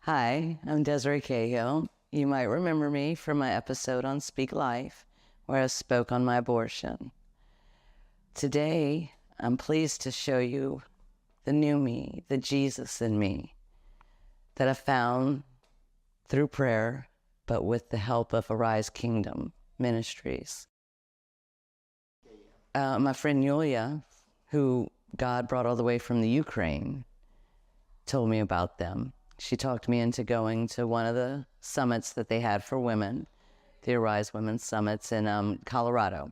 Hi, I'm Desiree Cahill. You might remember me from my episode on Speak Life, where I spoke on my abortion. Today, I'm pleased to show you the new me, the Jesus in me, that I found through prayer, but with the help of Arise Kingdom Ministries. My friend Yulia, who God brought all the way from the Ukraine, told me about them. She talked me into going to one of the summits that they had for women, the Arise Women's Summits in Colorado.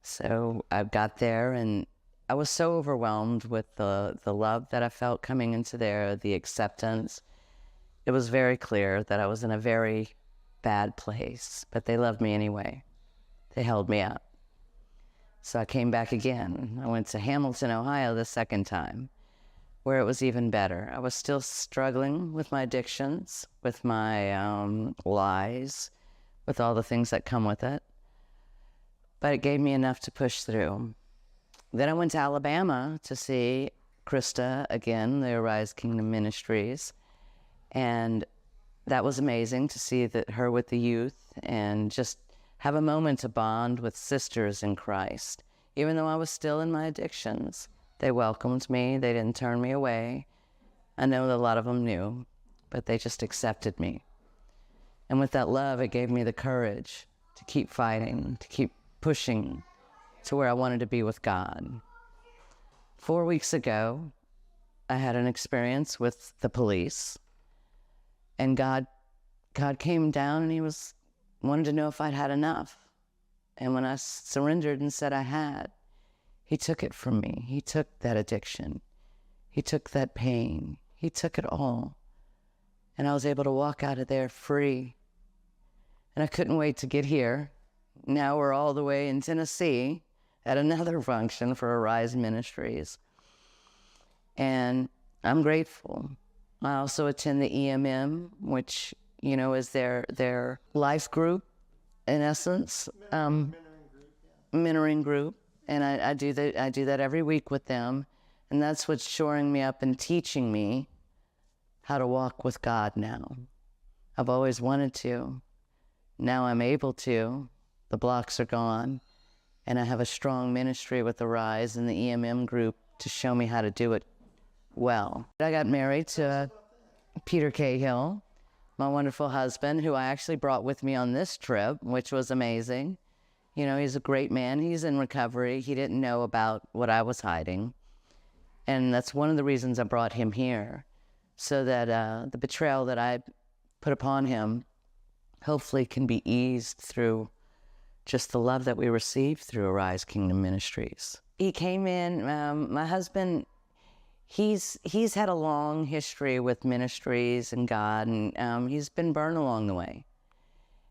So I got there and I was so overwhelmed with the love that I felt coming into there, the acceptance. It was very clear that I was in a very bad place, but they loved me anyway. They held me up. So I came back again. I went to Hamilton, Ohio the second time, where it was even better. I was still struggling with my addictions, with my lies, with all the things that come with it. But it gave me enough to push through. Then I went to Alabama to see Krista again, the Arise Kingdom Ministries. And that was amazing to see her with the youth and just have a moment to bond with sisters in Christ. Even though I was still in my addictions, they welcomed me. They didn't turn me away. I know that a lot of them knew, but they just accepted me. And with that love, it gave me the courage to keep fighting, to keep pushing to where I wanted to be with God. 4 weeks ago, I had an experience with the police, and God came down and he wanted to know if I'd had enough. And when I surrendered and said I had, he took it from me. He took that addiction. He took that pain. He took it all. And I was able to walk out of there free. And I couldn't wait to get here. Now we're all the way in Tennessee at another function for Arise Ministries. And I'm grateful. I also attend the EMM, which, is their life group, in essence. Mentoring group. And I do that every week with them. And that's what's shoring me up and teaching me how to walk with God now. I've always wanted to. Now I'm able to. The blocks are gone. And I have a strong ministry with Arise and the EMM group to show me how to do it well. I got married to Peter Cahill, my wonderful husband, who I actually brought with me on this trip, which was amazing. He's a great man. He's in recovery. He didn't know about what I was hiding. And that's one of the reasons I brought him here, so that the betrayal that I put upon him hopefully can be eased through just the love that we received through Arise Kingdom Ministries. He came in, my husband, he's had a long history with ministries and God, and he's been burned along the way.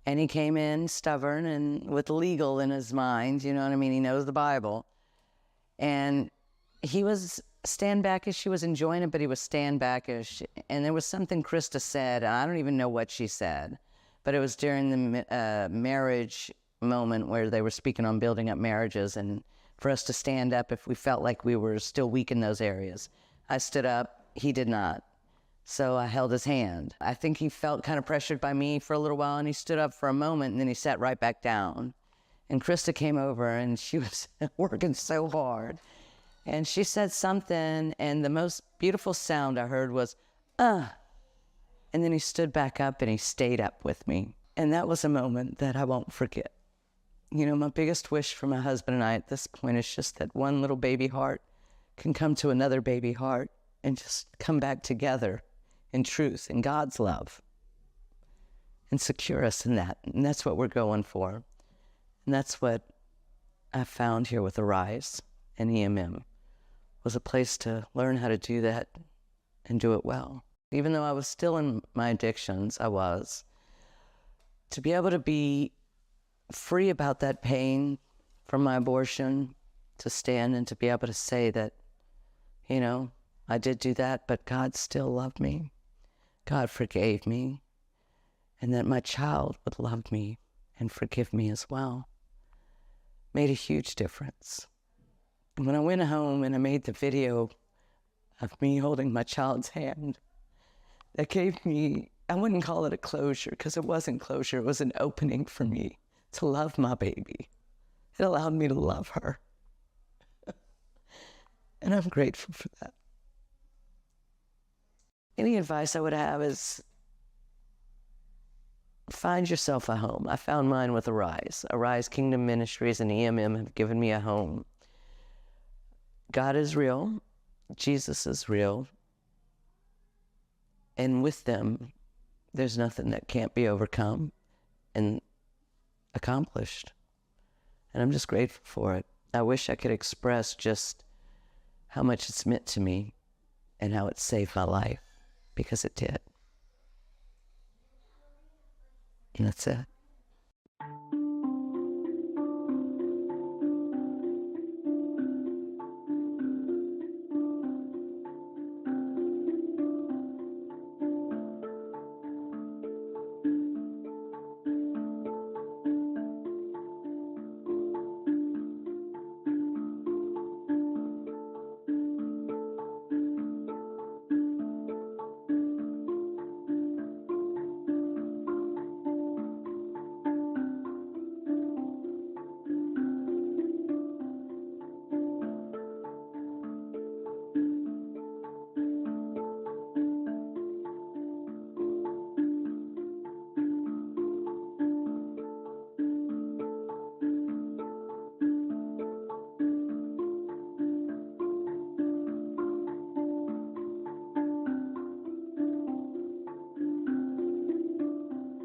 And he came in stubborn and with legal in his mind, you know what I mean? He knows the Bible. And he was stand-backish. She was enjoying it, but he was stand-backish. And there was something Krista said, and I don't even know what she said, but it was during the marriage moment where they were speaking on building up marriages and for us to stand up if we felt like we were still weak in those areas. I stood up. He did not. So I held his hand. I think he felt kind of pressured by me for a little while, and he stood up for a moment, and then he sat right back down. And Krista came over, and she was working so hard. And she said something, and the most beautiful sound I heard was, And then he stood back up, and he stayed up with me. And that was a moment that I won't forget. My biggest wish for my husband and I at this point is just that one little baby heart can come to another baby heart and just come back together in truth, in God's love, and secure us in that. And that's what we're going for. And that's what I found here with Arise and EMM, was a place to learn how to do that and do it well. Even though I was still in my addictions, I was. To be able to be free about that pain from my abortion, to stand and to be able to say that, I did do that, but God still loved me. God forgave me, and that my child would love me and forgive me as well, made a huge difference. And when I went home and I made the video of me holding my child's hand, that gave me, I wouldn't call it a closure because it wasn't closure. It was an opening for me to love my baby. It allowed me to love her. And I'm grateful for that. Any advice I would have is find yourself a home. I found mine with Arise. Arise Kingdom Ministries and EMM have given me a home. God is real. Jesus is real. And with them, there's nothing that can't be overcome and accomplished. And I'm just grateful for it. I wish I could express just how much it's meant to me and how it saved my life, because it did. And that's it.